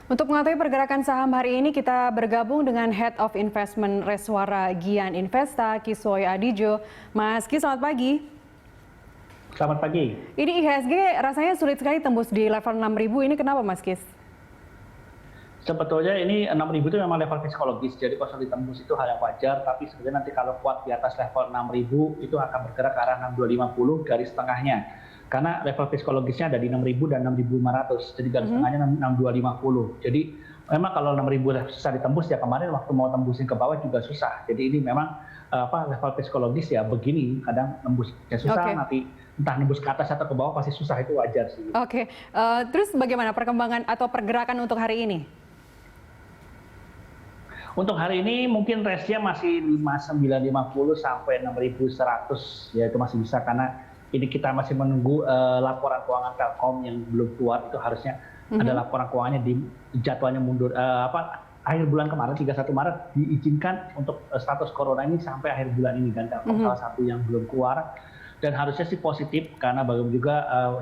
Untuk mengetahui pergerakan saham hari ini, kita bergabung dengan Head of Investment Reswara Gian Investa, Kiswoyo Adijo. Mas Kis, selamat pagi. Selamat pagi. Ini IHSG rasanya sulit sekali tembus di level 6.000, ini kenapa Mas Kis? Sebetulnya ini 6.000 itu memang level psikologis, jadi kalau ditembus itu hal yang wajar, tapi sebenarnya nanti kalau kuat di atas level 6.000 itu akan bergerak ke arah 6.250 garis tengahnya. Karena level psikologisnya ada di 6.000 dan 6.500, jadi garis tengahnya 6.250. Jadi memang kalau 6.000 susah ditembus, ya kemarin waktu mau tembusin ke bawah juga susah. Jadi ini memang level psikologis ya begini, kadang nembusnya susah, nanti entah nembus ke atas atau ke bawah pasti susah, itu wajar sih. Terus bagaimana perkembangan atau pergerakan untuk hari ini? Untuk hari ini mungkin range-nya masih 5.950 sampai 6.100, ya itu masih bisa karena ini kita masih menunggu laporan keuangan Telkom yang belum keluar. Itu harusnya ada laporan keuangannya di jadwalnya mundur akhir bulan kemarin 31 Maret diizinkan untuk status corona ini sampai akhir bulan ini, dan Telkom salah satu yang belum keluar. Dan harusnya sih positif karena bagaimana juga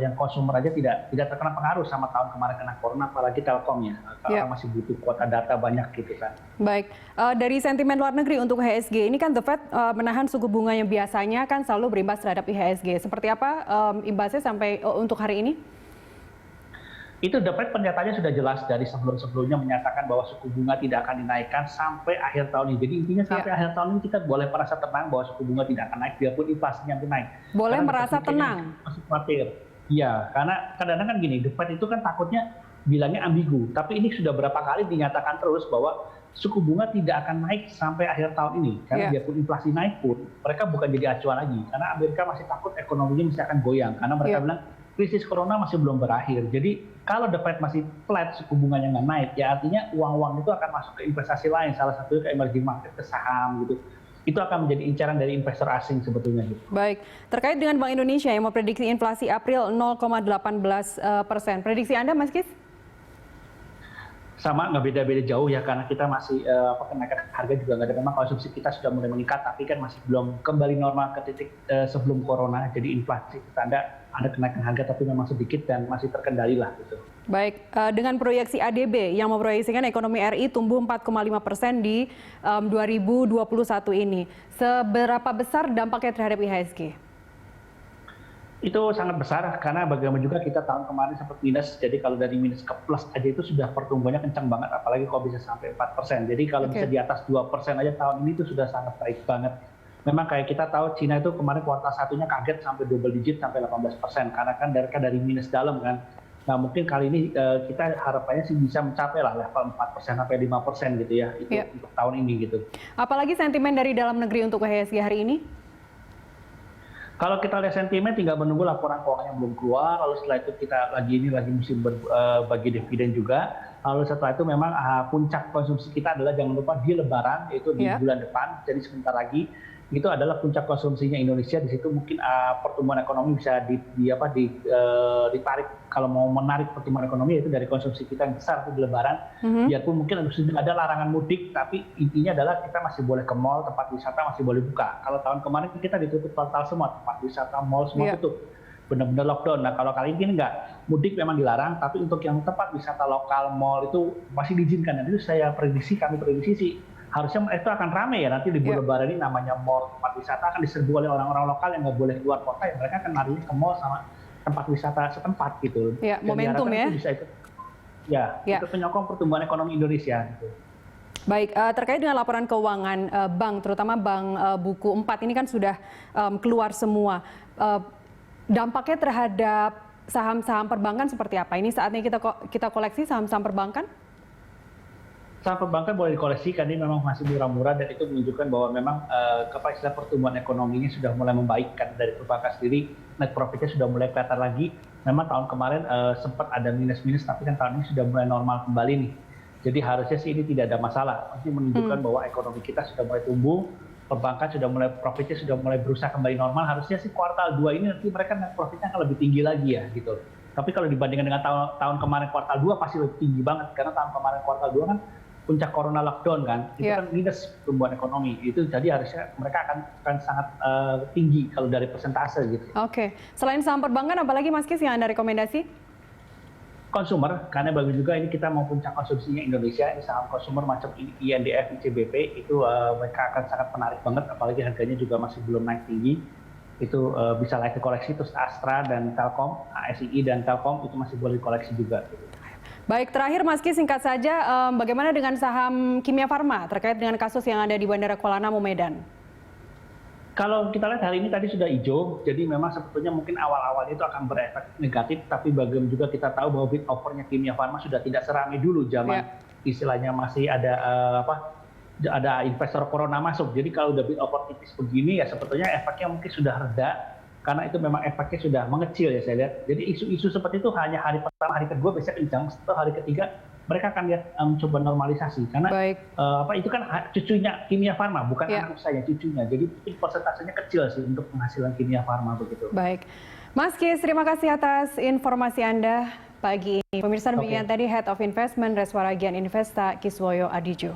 yang konsumer aja tidak terkena pengaruh sama tahun kemarin kena corona, apalagi Telkom ya, karena masih butuh kuota data banyak gitu kan. Baik, dari sentimen luar negeri untuk IHSG ini kan The Fed menahan suku bunga yang biasanya kan selalu berimbas terhadap IHSG. Seperti apa imbasnya sampai untuk hari ini? Itu The Fed pernyataannya sudah jelas dari sebelum-sebelumnya menyatakan bahwa suku bunga tidak akan dinaikkan sampai akhir tahun ini. Jadi intinya sampai akhir tahun ini kita boleh merasa tenang bahwa suku bunga tidak akan naik biarpun inflasinya naik. Boleh merasa tenang? Masih khawatir. Iya, karena kadang-kadang kan gini, The Fed itu kan takutnya bilangnya ambigu. Tapi ini sudah berapa kali dinyatakan terus bahwa suku bunga tidak akan naik sampai akhir tahun ini. Karena biarpun inflasi naik pun, mereka bukan jadi acuan lagi. Karena Amerika masih takut ekonominya masih akan goyang. Karena mereka bilang krisis corona masih belum berakhir. Jadi kalau The Fed masih flat, suku bunganya nggak naik, ya artinya uang-uang itu akan masuk ke investasi lain, salah satunya ke emerging market, ke saham gitu. Itu akan menjadi incaran dari investor asing sebetulnya. Gitu. Baik, terkait dengan Bank Indonesia yang memprediksi inflasi April 0,18%. Prediksi Anda, Mas Kis? Sama, nggak beda-beda jauh ya, karena kita masih kenaikan harga juga nggak ada. Memang konsumsi kita sudah mulai meningkat, tapi kan masih belum kembali normal ke titik sebelum corona. Jadi inflasi tanda ada kenaikan harga, tapi memang sedikit dan masih terkendali lah gitu. Baik, dengan proyeksi ADB yang memproyeksikan ekonomi RI tumbuh 4,5% di 2021 ini, seberapa besar dampaknya terhadap IHSG? Itu sangat besar karena bagaimana juga kita tahun kemarin sempat minus, jadi kalau dari minus ke plus aja itu sudah pertumbuhannya kencang banget, apalagi kalau bisa sampai 4%. Jadi kalau bisa di atas 2% aja tahun ini itu sudah sangat baik banget. Memang kayak kita tahu Cina itu kemarin kuartal satunya kaget sampai double digit sampai 18%, karena kan dari minus dalam kan. Nah mungkin kali ini kita harapannya sih bisa mencapai lah level 4% sampai 5% gitu ya, itu untuk tahun ini gitu. Apalagi sentimen dari dalam negeri untuk IHSG hari ini? Kalau kita lihat sentimen, tinggal menunggu laporan keuangan yang belum keluar, lalu setelah itu kita lagi musim bagi dividen juga. Lalu setelah itu memang puncak konsumsi kita adalah jangan lupa di Lebaran, yaitu di bulan depan, jadi sebentar lagi itu adalah puncak konsumsinya Indonesia. Di situ mungkin pertumbuhan ekonomi bisa ditarik, kalau mau menarik pertumbuhan ekonomi itu dari konsumsi kita yang besar itu di Lebaran. Biarpun mungkin sudah ada larangan mudik, tapi intinya adalah kita masih boleh ke mall, tempat wisata masih boleh buka. Kalau tahun kemarin kita ditutup total semua, tempat wisata, mall semua tutup, benar-benar lockdown. Nah kalau kali ini enggak, mudik memang dilarang, tapi untuk yang tempat wisata lokal, mall itu masih diizinkan. Dan itu kami prediksi sih harusnya itu akan ramai ya nanti libur Lebaran ini, namanya mall, tempat wisata akan diserbu oleh orang-orang lokal yang nggak boleh keluar kota, ya mereka akan lari ke mall sama tempat wisata setempat gitu. Ya, momentum ya. Itu bisa ikut, itu penyokong pertumbuhan ekonomi Indonesia. Gitu. Baik, terkait dengan laporan keuangan bank, terutama bank buku 4 ini kan sudah keluar semua. Dampaknya terhadap saham-saham perbankan seperti apa? Ini saatnya kita koleksi saham-saham perbankan? Saham perbankan boleh dikoleksi karena ini memang masih murah-murah, dan itu menunjukkan bahwa memang kapasitas pertumbuhan ekonominya sudah mulai membaik kan dari perbankan sendiri. Net profitnya sudah mulai kelihatan lagi. Memang tahun kemarin sempat ada minus-minus, tapi kan tahun ini sudah mulai normal kembali nih. Jadi harusnya sih ini tidak ada masalah. Ini menunjukkan bahwa ekonomi kita sudah mulai tumbuh, perbankan sudah mulai profitnya sudah mulai berusaha kembali normal. Harusnya sih kuartal 2 ini nanti mereka net profitnya akan lebih tinggi lagi ya gitu. Tapi kalau dibandingkan dengan tahun kemarin kuartal 2 pasti lebih tinggi banget, karena tahun kemarin kuartal 2 kan puncak corona lockdown kan, itu kan minus pertumbuhan ekonomi. Itu jadi harusnya mereka akan sangat tinggi kalau dari persentase gitu. Oke, selain saham perbankan apalagi Mas Kis yang Anda rekomendasi? Consumer, karena bagi juga ini kita mau puncak konsumsinya Indonesia, ini saham consumer macam INDF, ICBP, itu mereka akan sangat menarik banget, apalagi harganya juga masih belum naik tinggi. Itu bisa layak dikoleksi, terus Astra dan Telkom, ASII dan Telkom itu masih boleh dikoleksi juga. Baik, terakhir Mas Ki, singkat saja, bagaimana dengan saham Kimia Farma terkait dengan kasus yang ada di Bandara Kuala Namu, Medan? Kalau kita lihat hari ini tadi sudah hijau, jadi memang sebetulnya mungkin awal-awal itu akan berefek negatif, tapi bagaimana juga kita tahu bahwa bid offernya Kimia Farma sudah tidak seramai dulu zaman istilahnya masih ada ada investor corona masuk. Jadi kalau udah bid offer tipis begini ya sebetulnya efeknya mungkin sudah reda, karena itu memang efeknya sudah mengecil ya saya lihat. Jadi isu-isu seperti itu hanya hari pertama, hari kedua biasanya kencang, setelah hari ketiga mereka akan lihat coba normalisasi. Karena itu kan cucunya Kimia Farma, bukan anak usahanya, cucunya. Jadi persentasenya kecil sih untuk penghasilan Kimia Farma begitu. Baik, Mas Kis, terima kasih atas informasi Anda pagi ini. Pemirsa, demikian tadi Head of Investment Reswaragian Investa Kiswoyo Adijo.